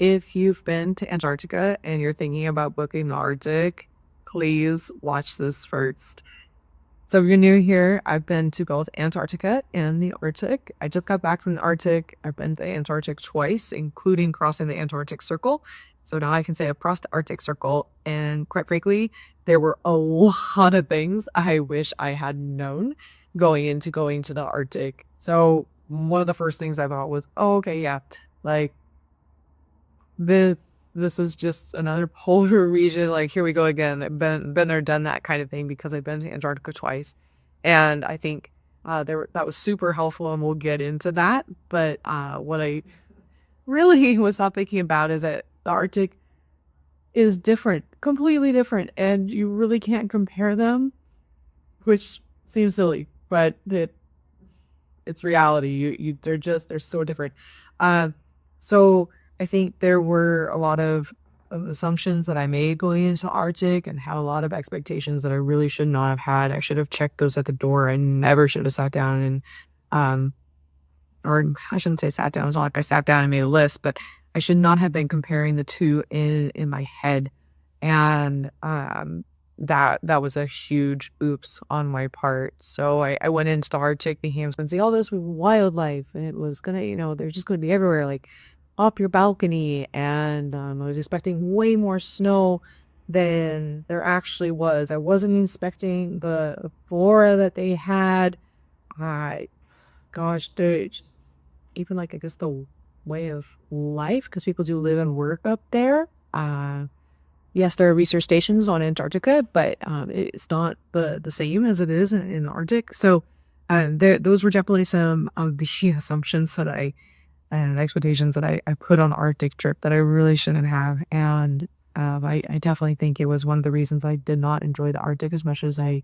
If you've been to Antarctica and you're thinking about booking the Arctic, please watch this first. So if you're new here, I've been to both Antarctica and the Arctic. I just got back from the Arctic. I've been to the Antarctic twice, including crossing the Antarctic Circle. So now I can say I've crossed the Arctic Circle. And quite frankly, there were a lot of things I wish I had known going to the Arctic. So one of the first things I thought was, oh, okay, yeah, like this is just another polar region. Like, here we go again. I've been there, done that kind of thing because I've been to Antarctica twice, and I think that was super helpful, and we'll get into that. But what I really was not thinking about is that the Arctic is different, completely different, and you really can't compare them, which seems silly, but it's reality. They're so different. Uh, so I think there were a lot of assumptions that I made going into Arctic and had a lot of expectations that I really should not have had. I should have checked those at the door. I never should have sat down and um or I shouldn't say sat down. It's not like I sat down and made a list, but I should not have been comparing the two in my head. And that was a huge oops on my part. So I went into the Arctic thinking I was gonna see all this wildlife and it was gonna, they're just gonna be everywhere, like up your balcony. And I was expecting way more snow than there actually was. I wasn't expecting the flora that they had. I Gosh, dude, just even like I guess the way of life because people do live and work up there. Yes, there are research stations on Antarctica, but it's not the same as it is in the Arctic. So, those were definitely some of the assumptions that I and expectations that I put on the Arctic trip that I really shouldn't have. And I definitely think it was one of the reasons I did not enjoy the Arctic as much as I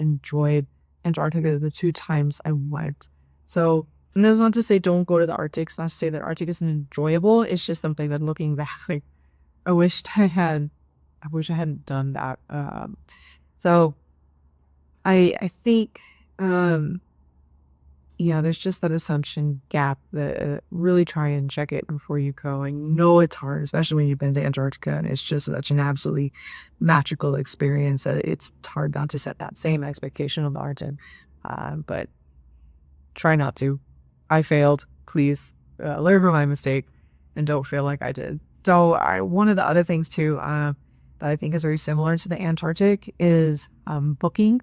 enjoyed Antarctica the two times I went. So, and that's not to say don't go to the Arctic. It's not to say that Arctic isn't enjoyable. It's just something that looking back, like I wish I hadn't done that. So I think, yeah, there's just that assumption gap that really try and check it before you go. I know it's hard, especially when you've been to Antarctica and it's just such an absolutely magical experience that it's hard not to set that same expectation of the Arctic. But try not to. I failed. Please learn from my mistake and don't feel like I did. So one of the other things too that I think is very similar to the Antarctic is booking.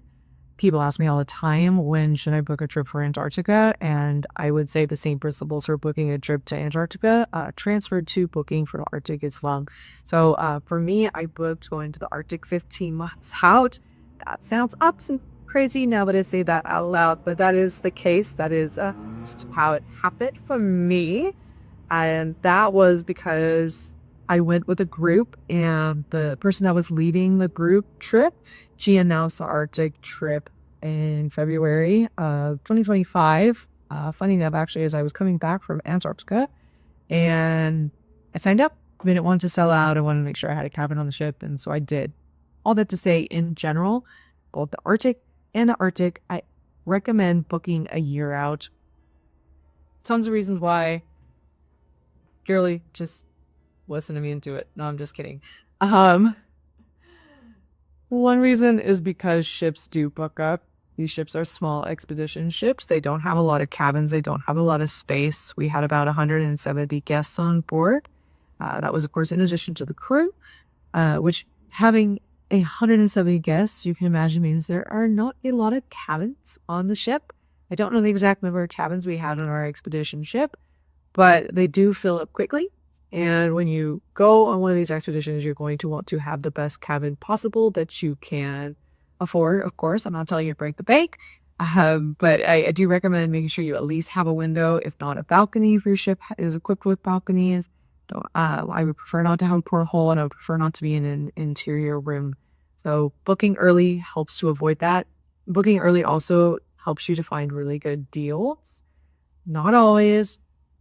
People ask me all the time, when should I book a trip for Antarctica? And I would say the same principles for booking a trip to Antarctica transferred to booking for the Arctic as well. So for me, I booked going to the Arctic 15 months out. That sounds absolutely crazy now that I say that out loud, but that is the case. That is just how it happened for me. And that was because I went with a group, and the person that was leading the group trip, she announced the Arctic trip in February of 2025. Funny enough, actually, as I was coming back from Antarctica, and I signed up. I didn't want to sell out. I wanted to make sure I had a cabin on the ship, and so I did. All that to say, in general, both the Arctic and the Arctic, I recommend booking a year out. Tons of reasons why. Purely just listen to me and do it. No, I'm just kidding. Um, One reason is because ships do book up. These ships are small expedition ships. They don't have a lot of cabins. They don't have a lot of space. We had about 170 guests on board. That was, of course, in addition to the crew, which having 170 guests, you can imagine, means there are not a lot of cabins on the ship. I don't know the exact number of cabins we had on our expedition ship, but they do fill up quickly. And when you go on one of these expeditions, you're going to want to have the best cabin possible that you can afford. Of course, I'm not telling you to break the bank, but I do recommend making sure you at least have a window, if not a balcony, if your ship is equipped with balconies. I would prefer not to have a porthole, and I would prefer not to be in an interior room. So booking early helps to avoid that. Booking early also helps you to find really good deals. Not always,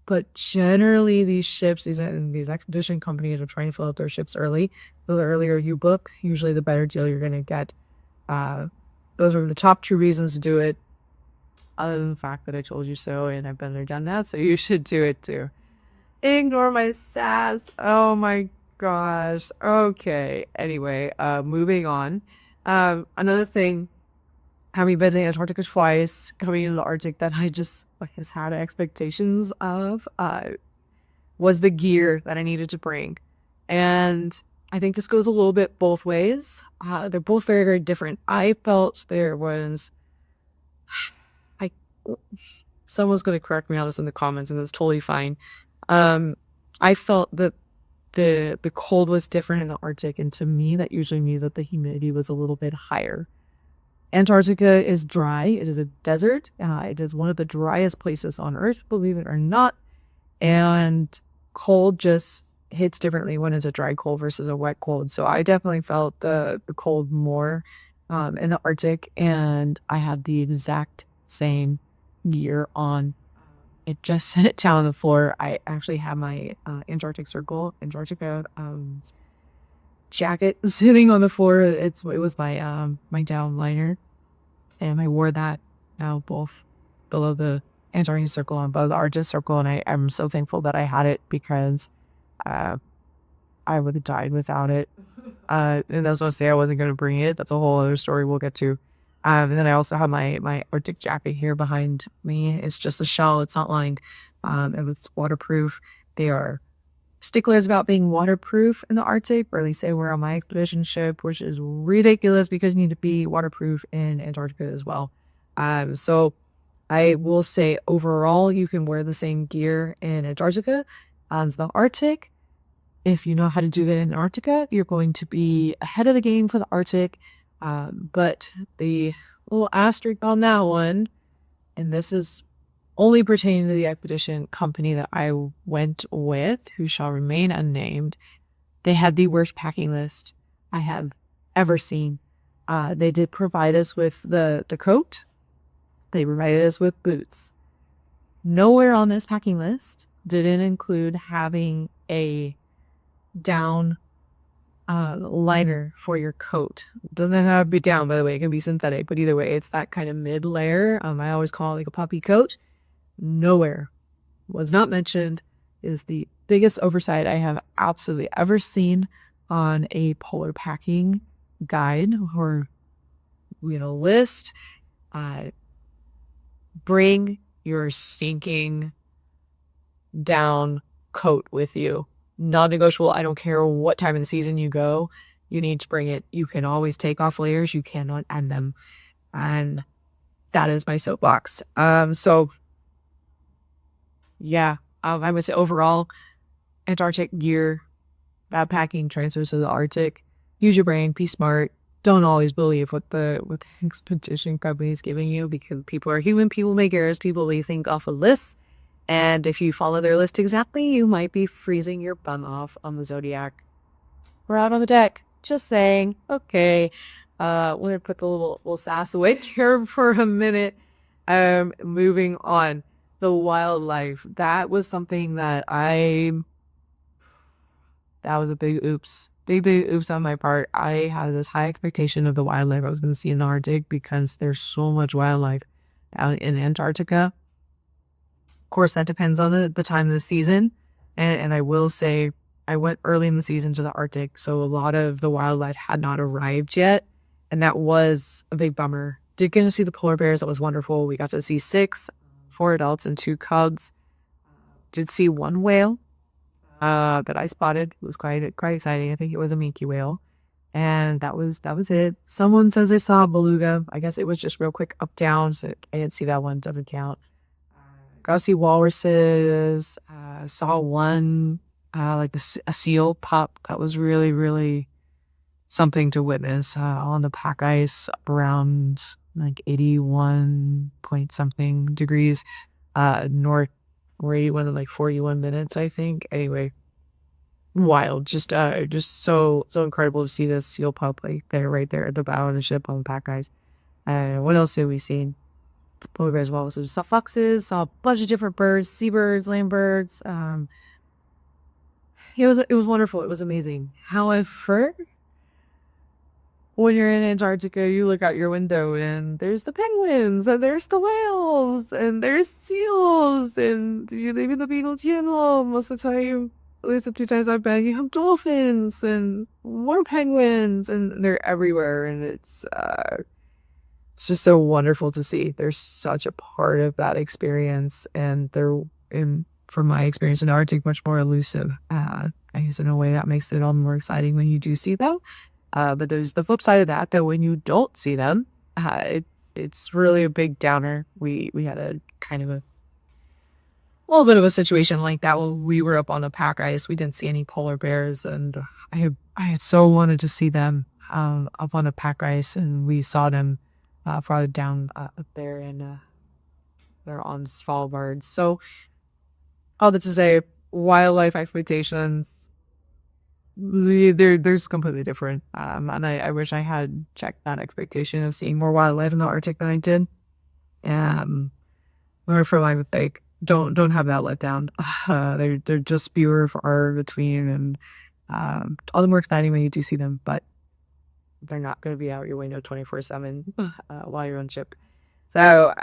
but generally these ships, these expedition companies are trying to fill out their ships early. So the earlier you book, usually the better deal you're going to get. Those are the top two reasons to do it, other than the fact that I told you so and I've been there, done that. So you should do it too. Ignore my sass. Oh my gosh. Okay. Anyway, moving on. Another thing, having been to Antarctica twice, coming into the Arctic that I just has had expectations of, was the gear that I needed to bring. And I think this goes a little bit both ways. They're both very, very different. I felt there was, I, someone's going to correct me on this in the comments, and that's totally fine. I felt that the cold was different in the Arctic, and to me, that usually means that the humidity was a little bit higher. Antarctica is dry. It is a desert. It is one of the driest places on Earth, believe it or not. And cold just hits differently when it's a dry cold versus a wet cold. So I definitely felt the cold more in the Arctic, and I had the exact same gear on. It just sat down on the floor. I actually had my Antarctic Circle, Antarctica jacket sitting on the floor. It was my down liner, and I wore that now both below the Antarctic Circle and above the Arctic Circle, and I'm so thankful that I had it because I would have died without it. And that's not to say I wasn't going to bring it. That's a whole other story we'll get to. And then I also have my Arctic jacket here behind me. It's just a shell. It's not lined. And it's waterproof. They are sticklers about being waterproof in the Arctic, or at least they were on my expedition ship, which is ridiculous because you need to be waterproof in Antarctica as well. So I will say overall, you can wear the same gear in Antarctica as the Arctic. If you know how to do that in Antarctica, you're going to be ahead of the game for the Arctic. But the little asterisk on that one, and this is only pertaining to the expedition company that I went with, who shall remain unnamed, they had the worst packing list I have ever seen. They did provide us with the coat. They provided us with boots. Nowhere on this packing list did it include having a down liner for your coat. It doesn't have to be down, by the way. It can be synthetic, but either way, it's that kind of mid layer. I always call it like a puppy coat. Nowhere was not mentioned. Is the biggest oversight I have absolutely ever seen on a polar packing guide or list. Bring your stinking down coat with you. Non-negotiable. I don't care what time of the season you go. You need to bring it. You can always take off layers. You cannot add them. And that is my soapbox. So yeah, I would say overall, Antarctic gear, bad packing transfers to the Arctic. Use your brain, be smart. Don't always believe what the expedition company is giving you, because people are human, people make errors, people leave things off of lists. And if you follow their list exactly, you might be freezing your bum off on the Zodiac. We're out on the deck. Just saying. Okay. We're going to put the little sass away here for a minute. Moving on. The wildlife. That was something that that was a big oops. Big oops on my part. I had this high expectation of the wildlife I was going to see in the Arctic because there's so much wildlife out in Antarctica. Of course, that depends on the time of the season. And I will say, I went early in the season to the Arctic, so a lot of the wildlife had not arrived yet. And that was a big bummer. Did get to see the polar bears. That was wonderful. We got to see 4 adults and 2 cubs. Did see 1 whale that I spotted. It was quite exciting. I think it was a minke whale. And that was it. Someone says they saw a beluga. I guess it was just real quick up down, so I didn't see that one. Doesn't count. Got to see walruses. Saw one like a seal pop. That was really, really something to witness on the pack ice up around like 81 point something degrees north, or 81 in like 41 minutes, I think. Anyway, wild. Just so incredible to see this seal pup like right there at the bow of the ship on the pack ice. What else have we seen? It's polar bears as well. So saw foxes, saw a bunch of different birds, seabirds, land birds. It was wonderful. It was amazing. However, when you're in Antarctica, you look out your window and there's the penguins and there's the whales and there's seals and you live in the Beagle Channel most of the time. At least the 2 times I've been, you have dolphins and more penguins and they're everywhere and it's just so wonderful to see. They're such a part of that experience and from my experience in the Arctic, much more elusive. I guess in a way that makes it all more exciting when you do see them. But there's the flip side of that when you don't see them, it's really a big downer. We had a kind of a little bit of a situation like that when we were up on the pack ice. We didn't see any polar bears, and I had so wanted to see them up on the pack ice, and we saw them farther down up there, and they're on Svalbard. So all that to say, wildlife expectations there's completely different. And I wish I had checked that expectation of seeing more wildlife in the Arctic than I did. Or for my mistake, don't have that let down. They're just fewer far between, and all the more exciting when you do see them, but they're not going to be out your window 24/7 while you're on ship. So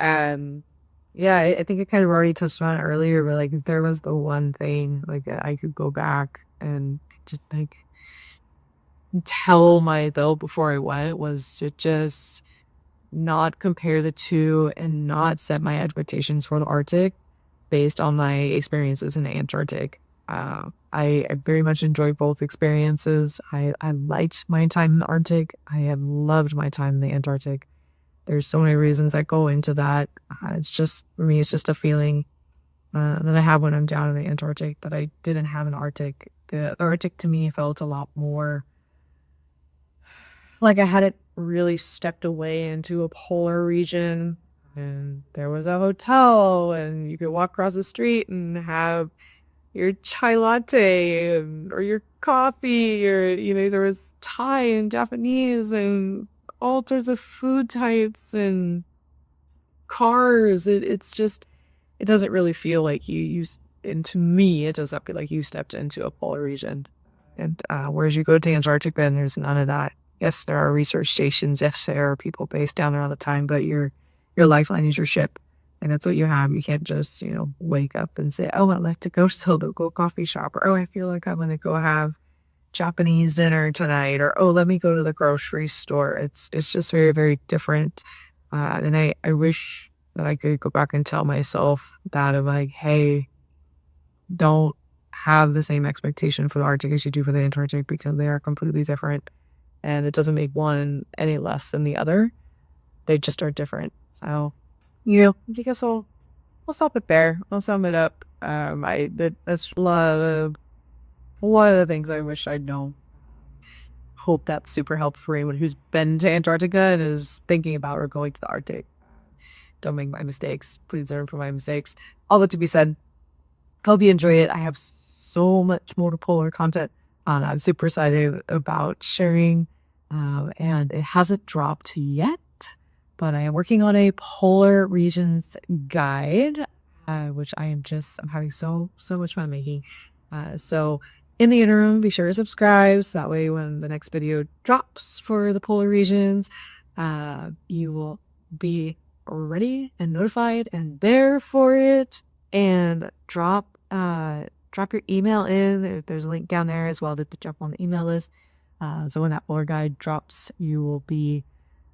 yeah, I think I kind of already touched on it earlier, but like if there was the one thing like I could go back and just like tell myself before I went was to just not compare the two and not set my expectations for the Arctic based on my experiences in the Antarctic. I very much enjoyed both experiences. I liked my time in the Arctic. I have loved my time in the Antarctic. There's so many reasons that go into that. It's just, for me, it's just a feeling that I have when I'm down in the Antarctic that I didn't have in the Arctic. The Arctic to me felt a lot more like I hadn't really stepped away into a polar region, and there was a hotel and you could walk across the street and have your chai latte or your coffee, or there was Thai and Japanese and all sorts of food types and cars. It's just, it doesn't really feel like and to me it doesn't feel like you stepped into a polar region. And whereas you go to Antarctica and there's none of that. Yes, there are research stations. Yes, there are people based down there all the time, but your lifeline is your ship. And that's what you have. You can't just, wake up and say, oh, I'd like to go to the local coffee shop, or, oh, I feel like I'm going to go have Japanese dinner tonight, or, oh, let me go to the grocery store. It's just very, very different. And I wish that I could go back and tell myself that of like, hey, don't have the same expectation for the Arctic as you do for the Antarctic, because they are completely different. And it doesn't make one any less than the other. They just are different. So, I guess we'll stop it there. I'll sum it up. That's one of the things I wish I'd known. Hope that's super helpful for anyone who's been to Antarctica and is thinking about or going to the Arctic. Don't make my mistakes. Please learn from my mistakes. All that to be said, hope you enjoy it. I have so much more polar content. I'm super excited about sharing, and it hasn't dropped yet, but I am working on a polar regions guide, which I'm having so much fun making. So in the interim, be sure to subscribe, so that way when the next video drops for the polar regions, you will be ready and notified and there for it. And drop your email in. There's a link down there as well to jump on the email list. So when that polar guide drops, you will be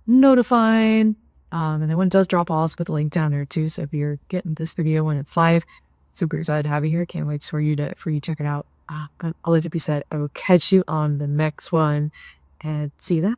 notified. And then when it does drop, I'll also put the link down there too. So if you're getting this video when it's live, super excited to have you here. Can't wait for you to check it out. But all that to be said, I will catch you on the next one, and see you then.